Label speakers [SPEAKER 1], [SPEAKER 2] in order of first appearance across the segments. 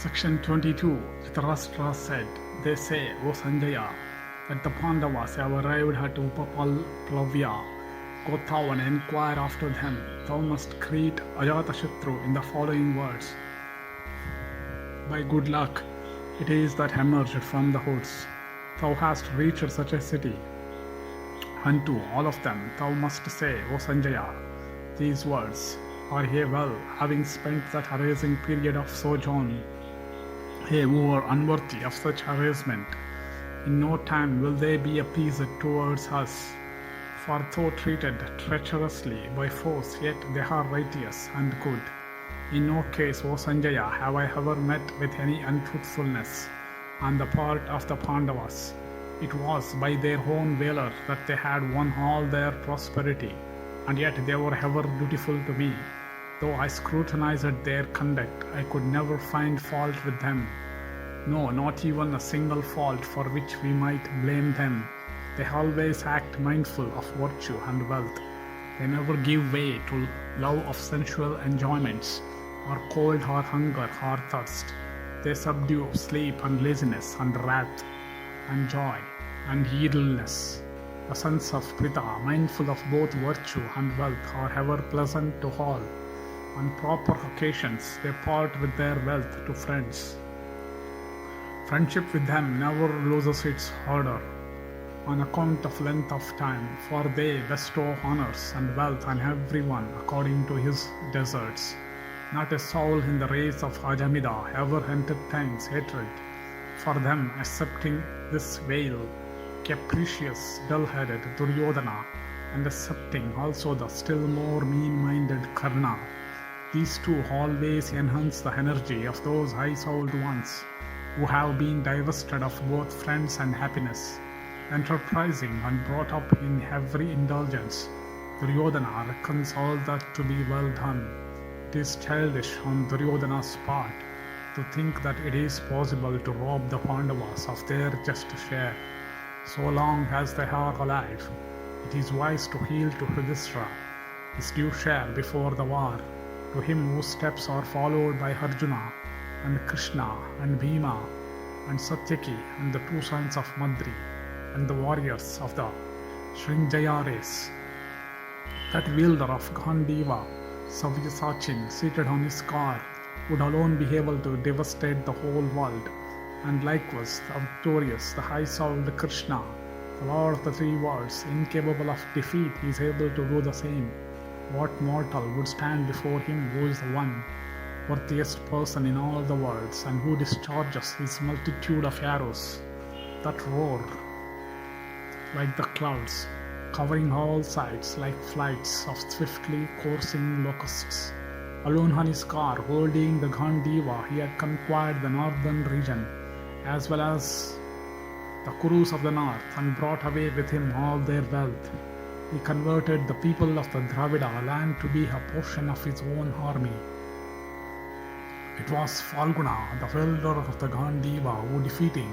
[SPEAKER 1] Section 22. Dhritarashtra said, "They say, O Sanjaya, that the Pandavas have arrived at Upaplavya. Go thou and inquire after them. Thou must greet Ajatashatru in the following words. By good luck, it is that emerged from the hoods. Thou hast reached such a city. Unto all of them thou must say, O Sanjaya, these words. Are ye well, having spent that harassing period of sojourn? Ye who are unworthy of such harassment, in no time will they be appeased towards us. For though treated treacherously by force, yet they are righteous and good. In no case, O Sanjaya, have I ever met with any untruthfulness on the part of the Pandavas. It was by their own valor that they had won all their prosperity, and yet they were ever dutiful to me. Though I scrutinized their conduct, I could never find fault with them. No, not even a single fault for which we might blame them. They always act mindful of virtue and wealth. They never give way to love of sensual enjoyments, or cold or hunger or thirst. They subdue sleep and laziness and wrath and joy and idleness. The sons of Pritha, mindful of both virtue and wealth, are ever pleasant to all. On proper occasions, they part with their wealth to friends. Friendship with them never loses its ardor on account of length of time, for they bestow honors and wealth on everyone according to his deserts. Not a soul in the race of Ajamida ever entertains hatred for them excepting this vile, capricious, dull-headed Duryodhana, and excepting also the still more mean-minded Karna. These two always enhance the energy of those high-souled ones who have been divested of both friends and happiness. Enterprising and brought up in every indulgence, Duryodhana reckons all that to be well done. It is childish on Duryodhana's part to think that it is possible to rob the Pandavas of their just share. So long as they are alive, it is wise to yield to Yudhishthira his due share before the war, to him whose steps are followed by Arjuna and Krishna and Bhima and Satyaki and the two sons of Madri and the warriors of the Srinjaya race. That wielder of Gandiva, Savyasachin, seated on his car, would alone be able to devastate the whole world, and likewise the victorious, the high-souled Krishna, the Lord of the three worlds, incapable of defeat, is able to do the same. What mortal would stand before him who is the one worthiest person in all the worlds, and who discharges his multitude of arrows that roar like the clouds, covering all sides like flights of swiftly coursing locusts? Alone on his car, holding the Gandiva, he had conquered the northern region as well as the Kurus of the north, and brought away with him all their wealth. He converted the people of the Dravida land to be a portion of his own army. It was Falguna, the wielder of the Gandiva, who, defeating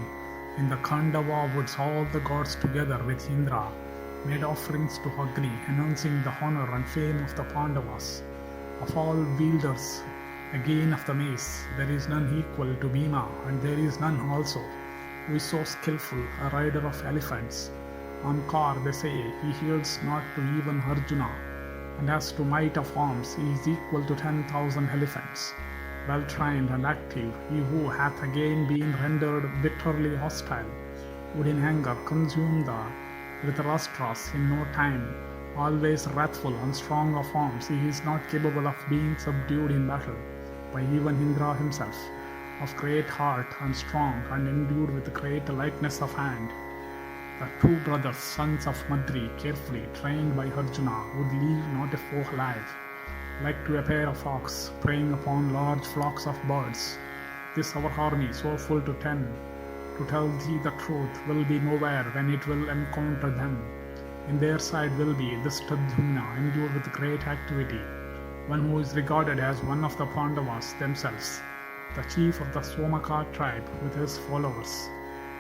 [SPEAKER 1] in the Khandava woods all the gods together with Indra, made offerings to Agni, announcing the honor and fame of the Pandavas. Of all wielders again of the mace, there is none equal to Bhima, and there is none also who is so skillful a rider of elephants. On car, they say, he yields not to even Arjuna, and as to might of arms, he is equal to 10,000 elephants. Well trained and active, he who hath again been rendered bitterly hostile, would in anger consume the Dhritarashtras in no time. Always wrathful and strong of arms, he is not capable of being subdued in battle by even Indra himself. Of great heart and strong, and endued with great lightness of hand, the two brothers, sons of Madri, carefully trained by Arjuna, would leave not a foe alive. Like to a pair of hawks preying upon large flocks of birds, this our army, so full to ten, to tell thee the truth, will be nowhere when it will encounter them. In their side will be this Dhritarashtra, endued with great activity, one who is regarded as one of the Pandavas themselves, the chief of the Somaka tribe with his followers.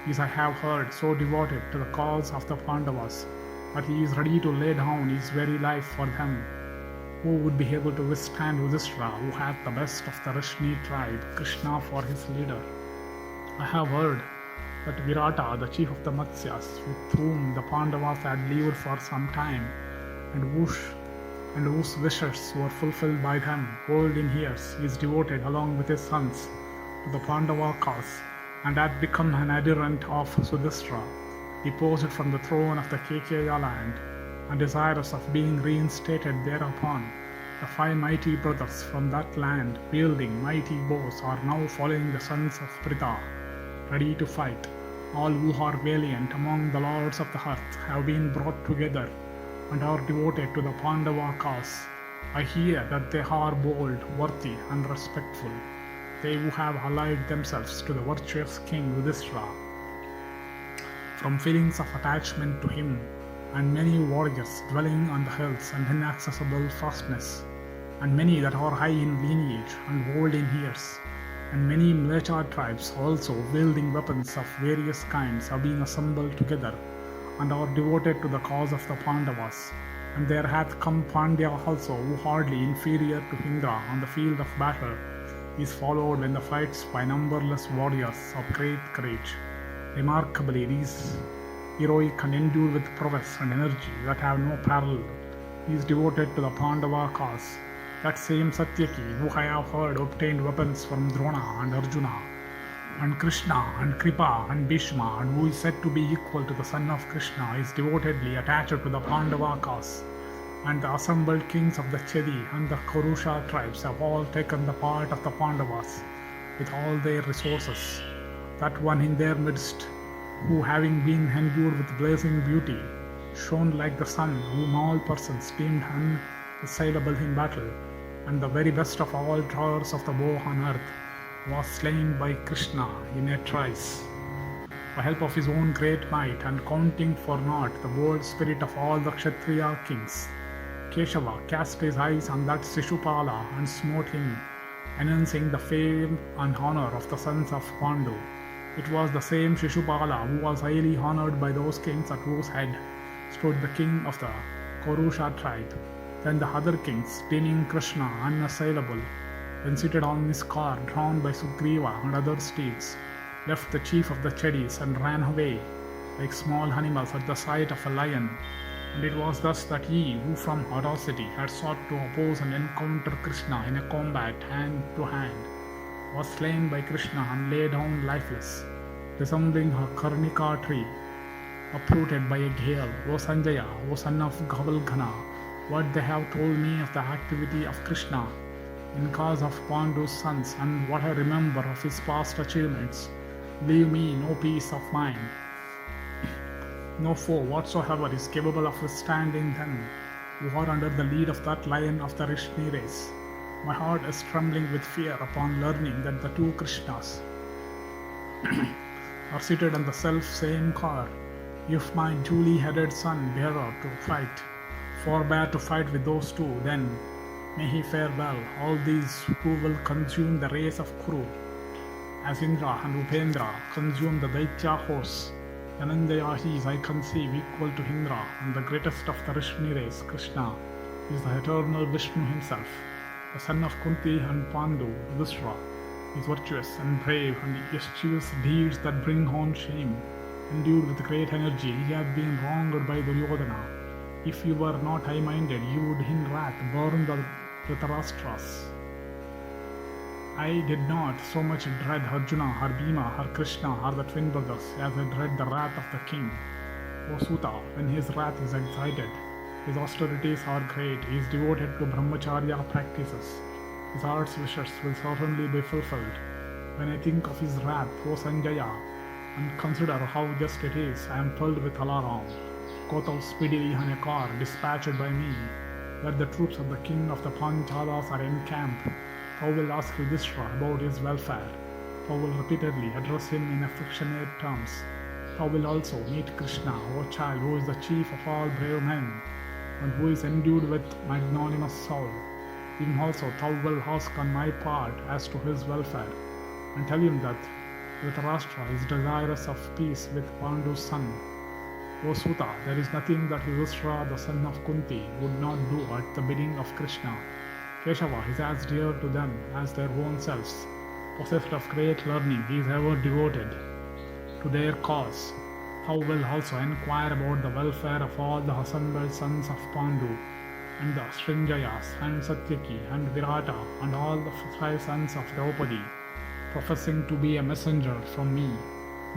[SPEAKER 1] He is, I have heard, so devoted to the cause of the Pandavas that he is ready to lay down his very life for them. Who would be able to withstand Yudhishthira, who had the best of the Rishni tribe, Krishna for his leader? I have heard that Virata, the chief of the Matsyas, with whom the Pandavas had lived for some time, and whose wishes were fulfilled by them, old in years, is devoted along with his sons to the Pandava cause, and had become an adherent of Yudhishthira, deposed from the throne of the Kekeya land, and desirous of being reinstated thereupon. The 5 mighty brothers from that land, wielding mighty bows, are now following the sons of Pritha, ready to fight. All who are valiant among the lords of the earth have been brought together and are devoted to the Pandava cause. I hear that they are bold, worthy, and respectful, they who have allied themselves to the virtuous king Yudhishthira. From feelings of attachment to him, and many warriors dwelling on the hills and inaccessible fastness, and many that are high in lineage and old in years, and many military tribes also wielding weapons of various kinds have been assembled together, and are devoted to the cause of the Pandavas. And there hath come Pandya also, who hardly inferior to Indra on the field of battle, is followed in the fights by numberless warriors of great courage. Remarkably, these heroic and endued with prowess and energy that have no parallel, is devoted to the Pandava cause. That same Satyaki, who I have heard obtained weapons from Drona and Arjuna, and Krishna and Kripa and Bhishma, and who is said to be equal to the son of Krishna, is devotedly attached to the Pandava cause. And the assembled kings of the Chedi and the Kurusha tribes have all taken the part of the Pandavas with all their resources. That one in their midst, who having been endued with blazing beauty, shone like the sun, whom all persons deemed unassailable in battle, and the very best of all drawers of the bow on earth, was slain by Krishna in a trice. By help of his own great might, and counting for naught the bold spirit of all the Kshatriya kings, Keshava cast his eyes on that Shishupala and smote him, announcing the fame and honor of the sons of Pandu. It was the same Shishupala who was highly honored by those kings at whose head stood the king of the Kurusha tribe. Then the other kings, deeming Krishna unassailable, when seated on his car drawn by Sugriva and other steeds, left the chief of the Chedis and ran away like small animals at the sight of a lion. And it was thus that he, who from audacity had sought to oppose and encounter Krishna in a combat hand to hand, was slain by Krishna and lay down lifeless, resembling a Karnika tree, uprooted by a gale. O Sanjaya, O son of Gavalghana, what they have told me of the activity of Krishna in cause of Pandu's sons, and what I remember of his past achievements, leave me no peace of mind. No foe whatsoever is capable of withstanding them, who are under the lead of that lion of the Rishni race. My heart is trembling with fear upon learning that the 2 Krishnas are seated on the self-same car. If my duly headed son Bhaira forbear to fight with those 2, then may he fare well. All these who will consume the race of Kuru, as Indra and Upendra consume the Daitya horse. Dhananjaya is, I conceive, equal to Indra, and the greatest of the Rishni race, Krishna, is the eternal Vishnu himself. The son of Kunti and Pandu, Yudhishthira, is virtuous and brave, and eschews deeds that bring on shame. Endued with great energy, he had been wronged by Duryodhana. If you were not high-minded, you would in wrath burn the Dhritarashtra's. I did not so much dread Arjuna or Bhima or Krishna or the twin brothers as I dread the wrath of the king. O Suta, when his wrath is excited, his austerities are great, he is devoted to brahmacharya practices. His heart's wishes will certainly be fulfilled. When I think of his wrath, O Sanjaya, and consider how just it is, I am filled with alarm. Go thou speedily on a car dispatched by me, where the troops of the king of the Panchalas are encamped. Thou will ask Yudhishthira about his welfare. Thou will repeatedly address him in affectionate terms. Thou will also meet Krishna, O child, who is the chief of all brave men, and who is endued with magnanimous soul. Him also thou wilt ask on my part as to his welfare, and tell him that Dhritarashtra is desirous of peace with Pandu's son, O Suta, there is nothing that Yudhishthira, the son of Kunti, would not do at the bidding of Krishna. Keshava is as dear to them as their own selves. Possessed of great learning, he is ever devoted to their cause. Thou wilt also inquire about the welfare of all the assembled sons of Pandu, and the Srinjayas, and Satyaki, and Virata, and all the 5 sons of Draupadi, professing to be a messenger from me.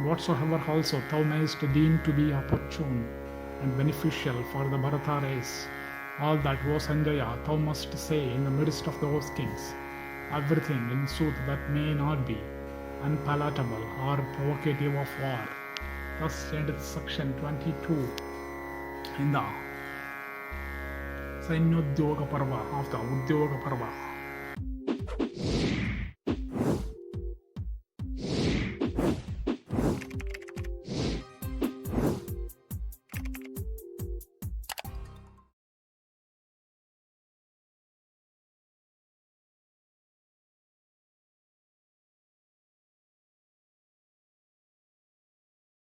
[SPEAKER 1] Whatsoever also thou mayest deem to be opportune and beneficial for the Bharata race, all that, O Sanjaya, thou must say in the midst of those kings. Everything, in sooth, that may not be unpalatable or provocative of war. Thus endeth section 22 in the Sainyodyoga Parva of the Udyoga Parva.